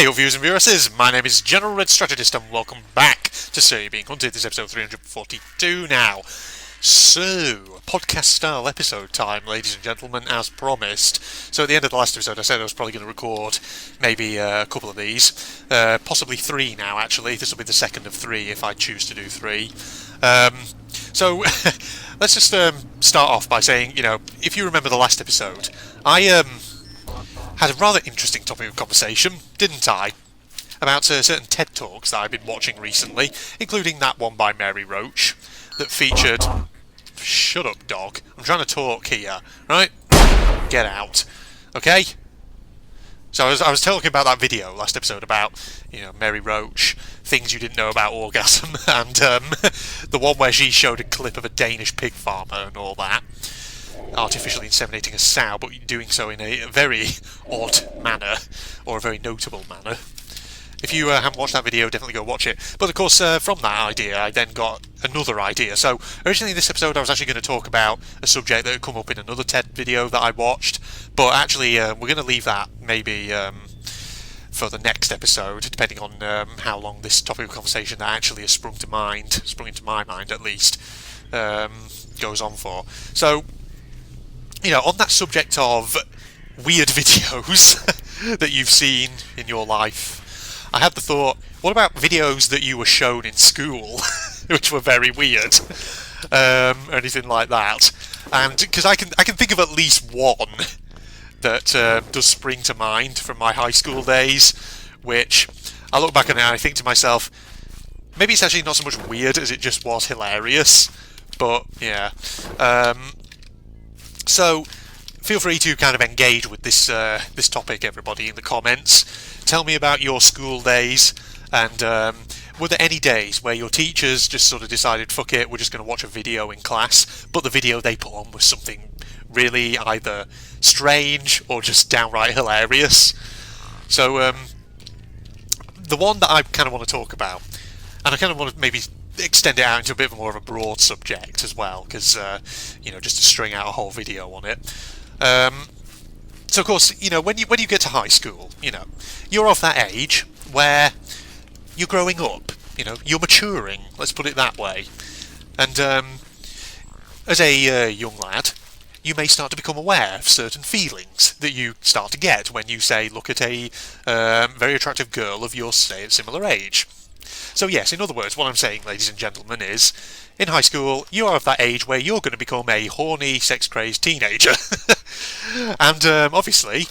Hey, all viewers and viewresses, my name is General Red Strategist and welcome back to So You're Being Hunted. This is episode 342 now. So, podcast style episode time, ladies and gentlemen, as promised. So at the end of the last episode I said I was probably going to record maybe a couple of these, possibly three now actually. This will be the second of three if I choose to do three. So let's just start off by saying, if you remember the last episode, I had a rather interesting topic of conversation, didn't I? About certain TED Talks that I've been watching recently, including that one by Mary Roach, that featured... Shut up, dog. I'm trying to talk here, right? Get out. Okay? So I was talking about that video last episode about, Mary Roach, things you didn't know about orgasm, and the one where she showed a clip of a Danish pig farmer and all that. Artificially inseminating a sow, but doing so in a very odd manner, or a very notable manner. If you haven't watched that video, definitely go watch it. But of course, from that idea, I then got another idea. So originally in this episode, I was actually going to talk about a subject that had come up in another TED video that I watched. But actually, we're going to leave that maybe for the next episode, depending on how long this topic of conversation that actually has sprung into my mind at least, goes on for. So, on that subject of weird videos that you've seen in your life, I had the thought, what about videos that you were shown in school, which were very weird, or anything like that? And because I can think of at least one that does spring to mind from my high school days, which I look back on it and I think to myself, maybe it's actually not so much weird as it just was hilarious. But yeah, so feel free to kind of engage with this this topic, everybody, in the comments. Tell me about your school days, and were there any days where your teachers just sort of decided, fuck it, we're just going to watch a video in class, but the video they put on was something really either strange or just downright hilarious? So the one that I kind of want to talk about, and I kind of want to maybe extend it out into a bit more of a broad subject as well, because just to string out a whole video on it. So of course, when you get to high school, you're of that age where you're growing up, you're maturing, let's put it that way. And as a young lad, you may start to become aware of certain feelings that you start to get when you, say, look at a very attractive girl of your, say, similar age. So yes, in other words, what I'm saying, ladies and gentlemen, is in high school, you are of that age where you're going to become a horny, sex-crazed teenager. And obviously,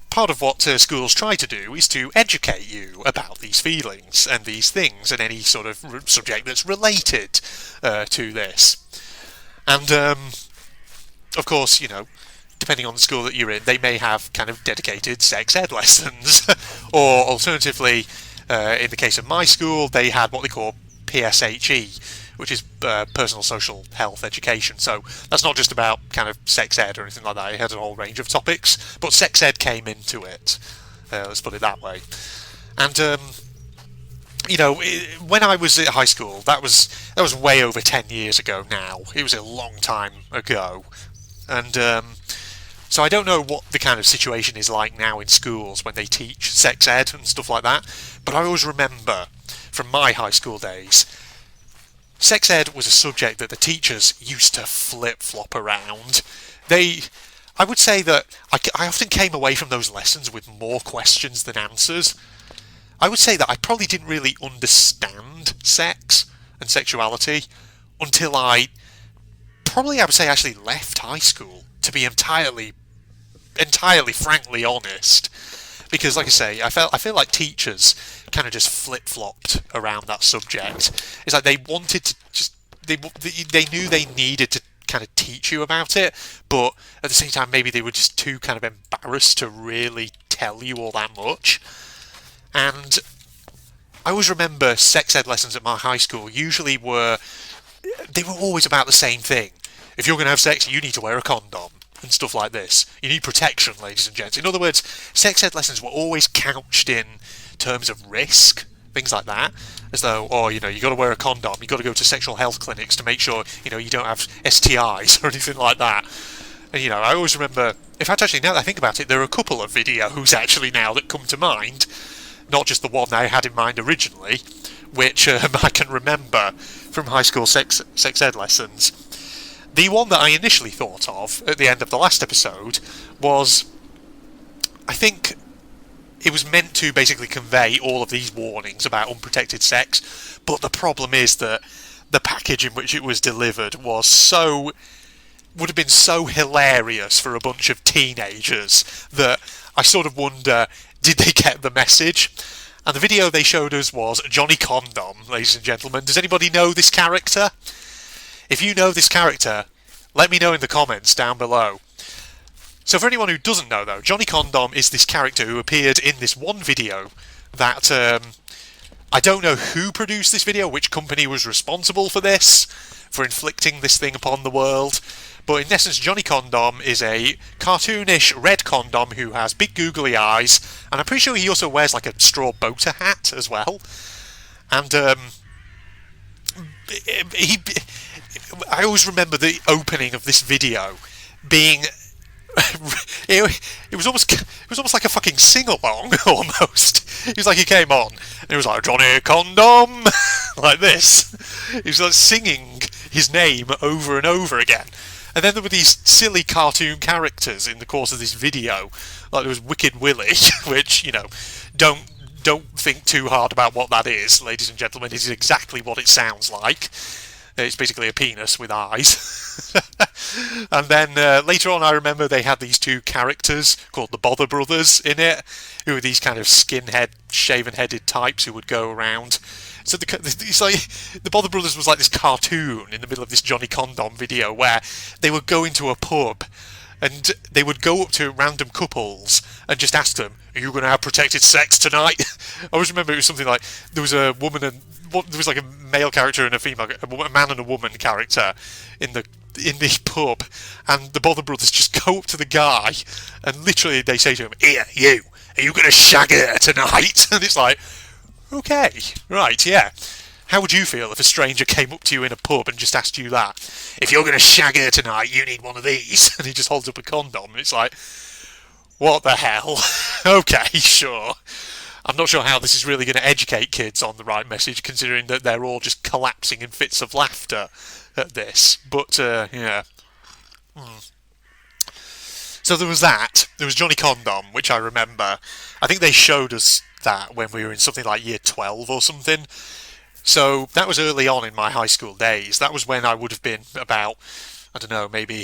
part of what schools try to do is to educate you about these feelings and these things and any sort of subject that's related to this. And of course, depending on the school that you're in, they may have kind of dedicated sex ed lessons. Or alternatively, in the case of my school, they had what they call PSHE, which is personal social health education. So that's not just about kind of sex ed or anything like that. It had a whole range of topics, but sex ed came into it. Let's put it that way. And when I was at high school, that was way over 10 years ago now. It was a long time ago, and so I don't know what the kind of situation is like now in schools when they teach sex ed and stuff like that. But I always remember from my high school days, sex ed was a subject that the teachers used to flip-flop around. I would say that I often came away from those lessons with more questions than answers. I would say that I probably didn't really understand sex and sexuality until I would say actually left high school, to be entirely frankly honest. Because, like I say, I feel like teachers kind of just flip-flopped around that subject. It's like they wanted to they knew they needed to kind of teach you about it, but at the same time, maybe they were just too kind of embarrassed to really tell you all that much. And I always remember sex ed lessons at my high school they were always about the same thing. If you're going to have sex, you need to wear a condom. And stuff like this. You need protection, ladies and gents. In other words, sex ed lessons were always couched in terms of risk, things like that. As though, you got to wear a condom, you got to go to sexual health clinics to make sure, you don't have STIs or anything like that. And, I always remember, in fact, actually, now that I think about it, there are a couple of videos actually now that come to mind not just the one I had in mind originally, which I can remember from high school sex ed lessons. The one that I initially thought of at the end of the last episode was, I think it was meant to basically convey all of these warnings about unprotected sex, but the problem is that the package in which it was delivered would have been so hilarious for a bunch of teenagers that I sort of wonder, did they get the message? And the video they showed us was Johnny Condom, ladies and gentlemen. Does anybody know this character? If you know this character, let me know in the comments down below. So for anyone who doesn't know though, Johnny Condom is this character who appeared in this one video that I don't know who produced this video, which company was responsible for this, for inflicting this thing upon the world. But in essence, Johnny Condom is a cartoonish red condom who has big googly eyes, and I'm pretty sure he also wears like a straw boater hat as well. And I always remember the opening of this video being it was almost like a fucking sing-along, almost. It was like he came on and it was like, Johnny Condom, like this. He was like singing his name over and over again. And then there were these silly cartoon characters in the course of this video, like there was Wicked Willy, which, you know, don't think too hard about what that is, ladies and gentlemen. It is exactly what it sounds like. It's basically a penis with eyes. And then later on I remember they had these two characters called the Bother Brothers in it, who were these kind of skinhead, shaven-headed types who would go around. So it's like, the Bother Brothers was like this cartoon in the middle of this Johnny Condom video where they would go into a pub and they would go up to random couples and just ask them, are you going to have protected sex tonight? I always remember it was something like, there was a woman and there was like a male character and a female, a man and a woman character in the pub, and the Bother Brothers just go up to the guy and literally they say to him, here, you, are you going to shag her tonight? And it's like, okay, right, yeah. How would you feel if a stranger came up to you in a pub and just asked you that? If you're going to shag her tonight, you need one of these. And he just holds up a condom, and it's like, what the hell? Okay, sure. I'm not sure how this is really going to educate kids on the right message, considering that they're all just collapsing in fits of laughter at this. But, yeah. So there was that. There was Johnny Condom, which I remember. I think they showed us that when we were in something like year 12 or something. So that was early on in my high school days. That was when I would have been about, I don't know, maybe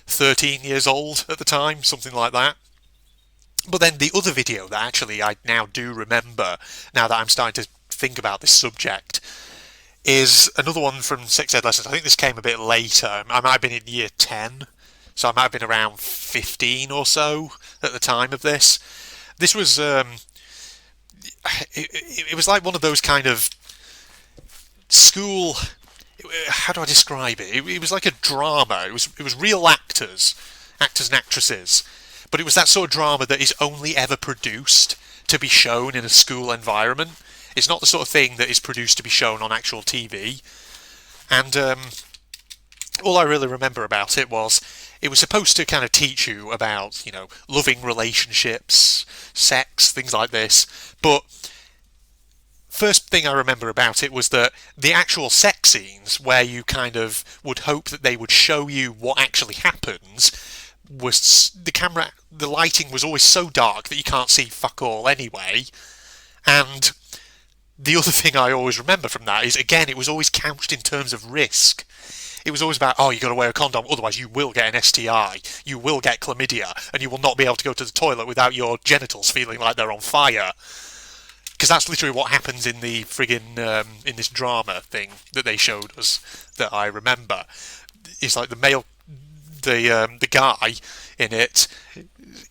13 years old at the time, something like that. But then the other video that actually I now do remember, now that I'm starting to think about this subject, is another one from sex ed lessons. I think this came a bit later. I might have been in year 10, so I might have been around 15 or so at the time of this. This was, it was like one of those kind of school, how do I describe it? It was like a drama. It was real actors and actresses. But it was that sort of drama that is only ever produced to be shown in a school environment. It's not the sort of thing that is produced to be shown on actual TV. And all I really remember about it was supposed to kind of teach you about, you know, loving relationships, sex, things like this. But first thing I remember about it was that the actual sex scenes, where you kind of would hope that they would show you what actually happens, was the lighting was always so dark that you can't see fuck all anyway. And the other thing I always remember from that is, again, it was always couched in terms of risk. It was always about, oh, you got to wear a condom, otherwise you will get an STI, you will get chlamydia, and you will not be able to go to the toilet without your genitals feeling like they're on fire. Because that's literally what happens in the friggin' in this drama thing that they showed us that I remember. It's like the guy in it,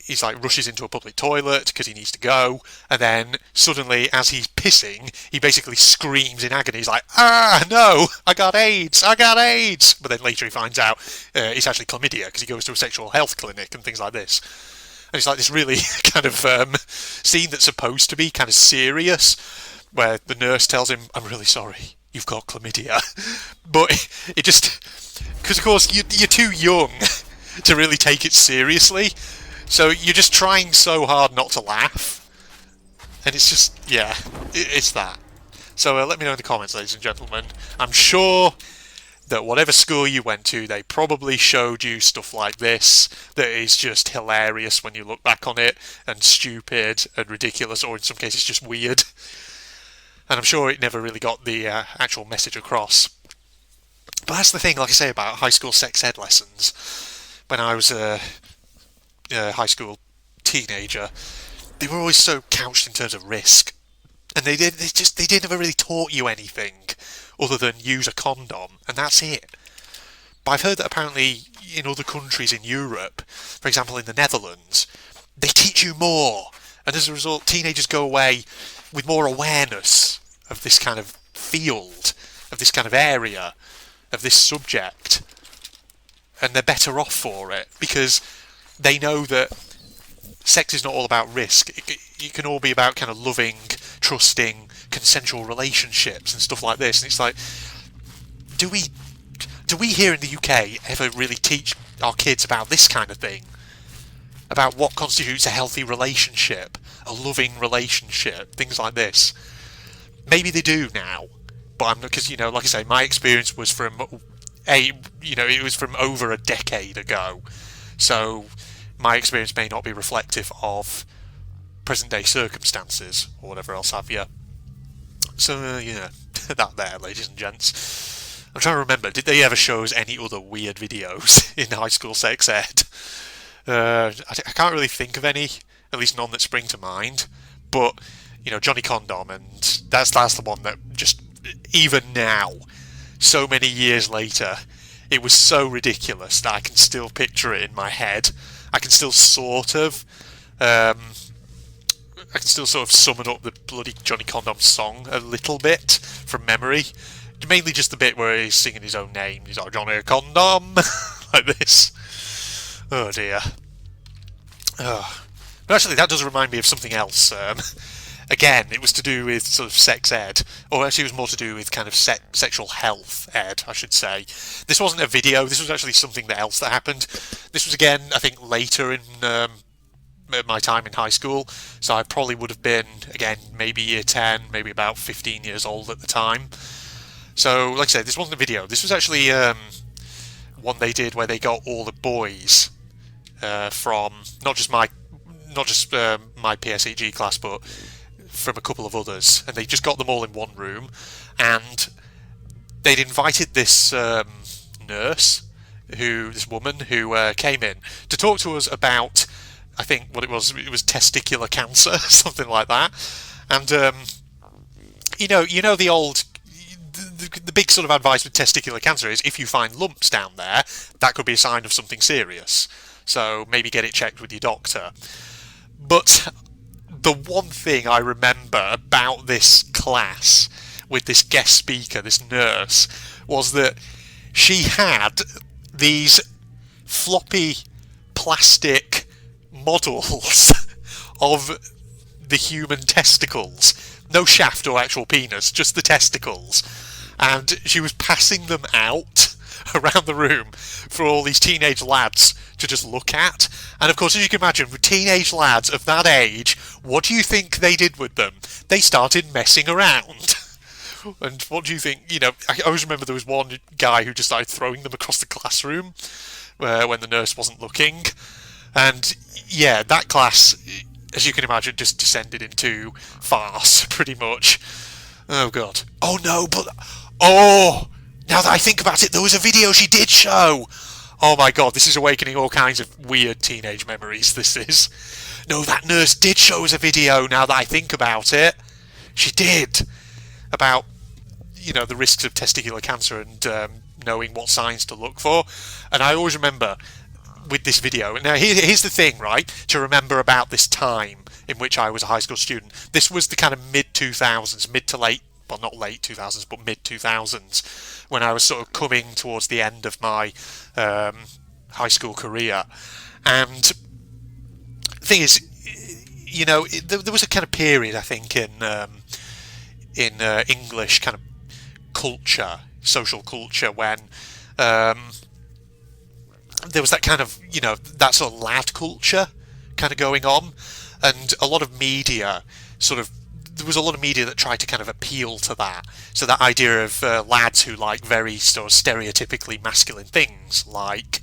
he's like rushes into a public toilet because he needs to go, and then suddenly as he's pissing he basically screams in agony. He's like, ah, no, I got AIDS, but then later he finds out it's actually chlamydia because he goes to a sexual health clinic and things like this. And it's like this really kind of scene that's supposed to be kind of serious, where the nurse tells him, I'm really sorry, you've got chlamydia. But it just, because of course you're too young to really take it seriously, so you're just trying so hard not to laugh. And it's just, yeah, it's that. So let me know in the comments, ladies and gentlemen. I'm sure that whatever school you went to, they probably showed you stuff like this that is just hilarious when you look back on it, and stupid and ridiculous, or in some cases just weird. And I'm sure it never really got the actual message across. But that's the thing, like I say, about high school sex ed lessons. When I was a high school teenager, they were always so couched in terms of risk, and they never really taught you anything other than use a condom, and that's it. But I've heard that apparently in other countries in Europe, for example in the Netherlands, they teach you more, and as a result, teenagers go away with more awareness of this kind of field, of this kind of area, of this subject, and they're better off for it because they know that sex is not all about risk. It can all be about kind of loving, trusting, consensual relationships and stuff like this. And it's like, do we here in the UK ever really teach our kids about this kind of thing? About what constitutes a healthy relationship, a loving relationship, things like this. Maybe they do now, but I'm not, because like I say, my experience was from it was from over a decade ago, so my experience may not be reflective of present day circumstances or whatever else have you. So that there, ladies and gents. I'm trying to remember, did they ever show us any other weird videos in high school sex ed? I can't really think of any, at least none that spring to mind. But Johnny Condom, and that's the one that just, even now, so many years later, it was so ridiculous that I can still picture it in my head. I can still sort of summon up the bloody Johnny Condom song a little bit from memory. Mainly just the bit where he's singing his own name. He's like, Johnny Condom, like this. Oh dear. Oh. But actually, that does remind me of something else. Again, it was to do with sort of sex ed, or actually it was more to do with kind of sexual health ed, I should say. This wasn't a video, this was actually something else that happened. This was, again, I think later in my time in high school, so I probably would have been, again, maybe year 10, maybe about 15 years old at the time. So, like I said, this wasn't a video, this was actually one they did where they got all the boys from, not just my PSEG class, but from a couple of others, and they just got them all in one room, and they'd invited this this woman who came in to talk to us about, I think what it was testicular cancer, something like that. And the old, the big sort of advice with testicular cancer is if you find lumps down there, that could be a sign of something serious. So maybe get it checked with your doctor. But the one thing I remember about this class with this guest speaker, this nurse, was that she had these floppy plastic models of the human testicles. No shaft or actual penis, just the testicles. And she was passing them out around the room for all these teenage lads to just look at. And of course, as you can imagine, with teenage lads of that age, what do you think they did with them? They started messing around. And what do you think? I always remember there was one guy who just started throwing them across the classroom when the nurse wasn't looking. And yeah, that class, as you can imagine, just descended into farce, pretty much. Oh god. Oh no, but now that I think about it, there was a video she did show. Oh my god, this is awakening all kinds of weird teenage memories, this is. No, that nurse did show us a video, now that I think about it. She did. About, the risks of testicular cancer and knowing what signs to look for. And I always remember with this video, now here's the thing, right, to remember about this time in which I was a high school student. This was the kind of mid-2000s, mid to late, well, not late 2000s, but mid-2000s, when I was sort of coming towards the end of my high school career. And the thing is, there was a kind of period, I think, in English kind of culture, social culture, when there was that kind of, that sort of lad culture kind of going on, and a lot of media sort of, there was a lot of media that tried to kind of appeal to that. So that idea of lads who like very sort of stereotypically masculine things, like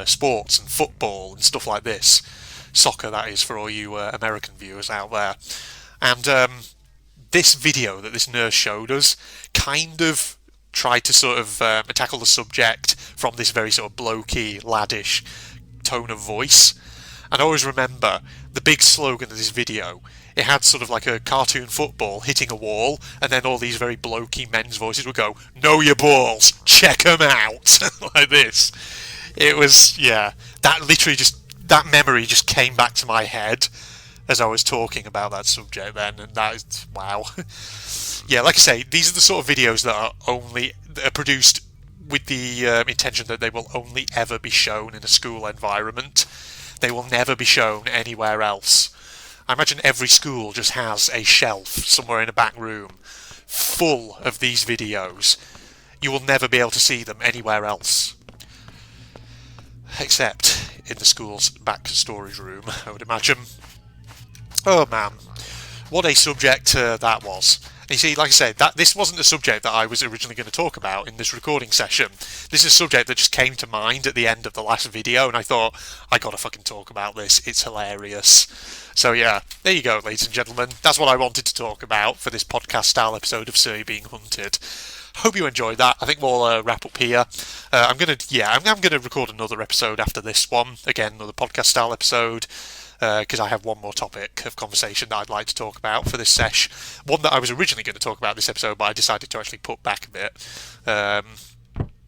sports and football and stuff like this. Soccer, that is, for all you American viewers out there. And this video that this nurse showed us kind of tried to sort of tackle the subject from this very sort of blokey, laddish tone of voice. And I always remember the big slogan of this video. It had sort of like a cartoon football hitting a wall, and then all these very blokey men's voices would go, "Know your balls, check them out," like this. It was, yeah, that memory just came back to my head as I was talking about that subject then, and that is, wow. Yeah, like I say, these are the sort of videos that are produced with the intention that they will only ever be shown in a school environment. They will never be shown anywhere else. I imagine every school just has a shelf somewhere in a back room full of these videos. You will never be able to see them anywhere else. Except in the school's back storage room, I would imagine. Oh man, what a subject that was. And you see, like I said, this wasn't a subject that I was originally going to talk about in this recording session. This is a subject that just came to mind at the end of the last video, and I thought, I gotta fucking talk about this, it's hilarious. So yeah, there you go, ladies and gentlemen. That's what I wanted to talk about for this podcast-style episode of Surrey Being Hunted. Hope you enjoyed that. I think we'll wrap up here. I'm gonna record another episode after this one. Again, another podcast-style episode. Because I have one more topic of conversation that I'd like to talk about for this sesh. One that I was originally going to talk about this episode, but I decided to actually put back a bit.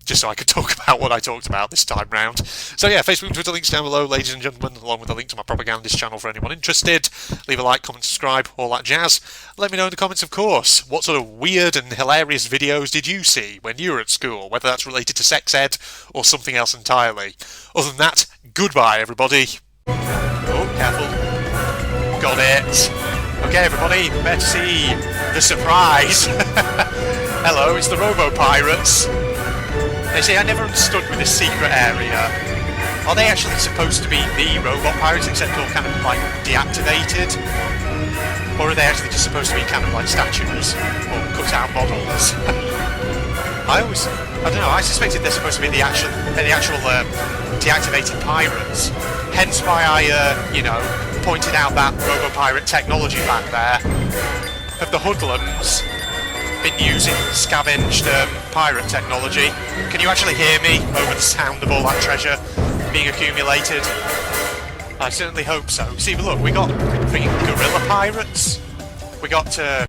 Just so I could talk about what I talked about this time round. So yeah, Facebook and Twitter links down below, ladies and gentlemen, along with a link to my propagandist channel for anyone interested. Leave a like, comment, subscribe, all that jazz. Let me know in the comments, of course, what sort of weird and hilarious videos did you see when you were at school, whether that's related to sex ed or something else entirely. Other than that, goodbye, everybody. Oh, careful. Got it. Okay, everybody, prepare to see the surprise. Hello, it's the Robo-Pirates. They say I never understood with this secret area. Are they actually supposed to be the robot pirates, except all kind of like deactivated? Or are they actually just supposed to be kind of like statues or cut out models? I don't know, I suspected they're supposed to be the actual deactivated pirates. Hence why I, pointed out that robo-pirate technology back there of the hoodlums been using scavenged pirate technology. Can you actually hear me over the sound of all that treasure being accumulated? I certainly hope so. See, look, we got freaking gorilla pirates. We got